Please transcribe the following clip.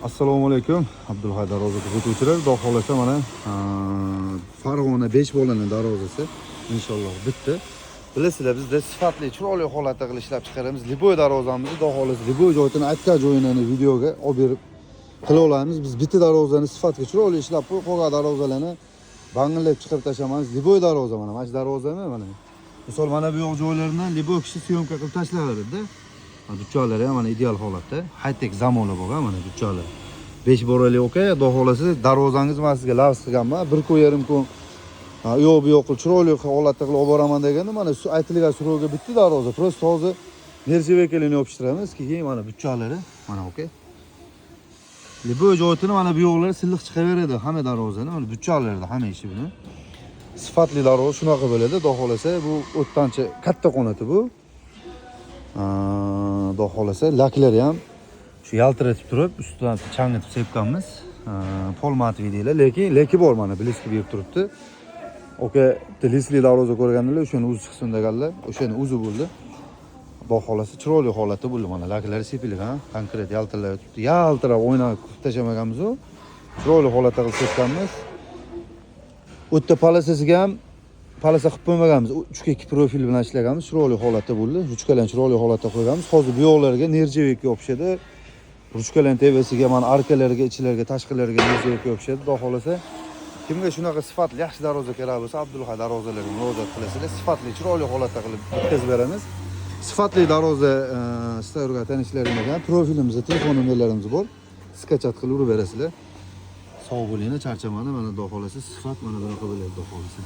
Assalomu alaykum. Abdulhaydar Ro'za o'qituvchilar. Xudo xolasa mana Farg'ona 5 bolaning darvozasi inshaalloh bitdi. Bilasizlar, bizda sifatli, chiroyli holatda qilib ishlab chiqaramiz. Liboy darvozamizni xudo xolasa liboy joyini aytgan joyini videoga olib berib qila olamiz. Biz bitta darvozani sifatli, chiroyli ishlab qo'yib, qolgan darvozalarni bangillab chiqarib tashlamaymiz. Liboy darvoza mana darvozami mana. Misol mana bu yoq joylarini liboy kishi syomka qilib tashlaveradi-da. Duchoqlari ham mana ideal holatda, high-tech zamonli bo'lgan mana duchoqlar. 5 borali o'ka, xudo xolasa darvozangiz men sizga lavz qilganman. 1.5 kun yo'q bu yo'q chiroyli holatda qilib olib boraman deganda mana shu aytilgan surovga bitta darvoza. Prosta hozir nerjivekelini yopishtiramiz. Keyin mana duchoqlari mana o'ka. Liboy joyini mana bu yo'qlar silliq chiqaveradi hamma darvozani. Mana duchoqlarda hamma ishi buni. Sifatli darvoza shunaqa bo'ladi. Xudo xolasa bu o'ttancha katta qonati bu. Xudo xolasa laklari ham shu yaltiratib turib, ustidan changitib sepganmiz. Polmat deydilar, lekin leki bor mana, bliski berib turibdi. Oka, lisli darvoza ko'rganlar o'shani o'zi chiqsin deganlar, o'shani o'zi bo'ldi. Xudo xolasa chiroyli holatda bo'ldi mana, laklari sepilgan, konkret yaltirab turibdi. Yaltirab o'ynab tashlamaganmiz u. Chiroyli holatda qilib sepganmiz. O'tda palasasiga ham palasa qilib qo'ymaganmiz. 3.2 profil bilan ishlaganmiz. Chiroyli holatda bo'ldi. Ruchkalarni chiroyli holatda qo'yganmiz. Hozir bu yoqlarga nerjevekka yopishadi. Ruchkalarning tevasiga, mana arkalariga, ichlarga, tashqilariga nerjevekka yopishadi. Xudo xolasa kimga shunaqa sifatli, yaxshi darvoza kerak bo'lsa, Abdulhay darvozalarga murojaat qilasizlar. Sifatli, chiroyli holatda qilib bitkazib beramiz. Sifatli darvoza istarga tanishlaringizga profilimizda telefon nomerlarimiz bor. Skachat qilib urib berasizlar. Sog' bo'linglar, charchamani. Mana xudo xolasa sifat mana bunaqa bo'ladi, xudo xolasa.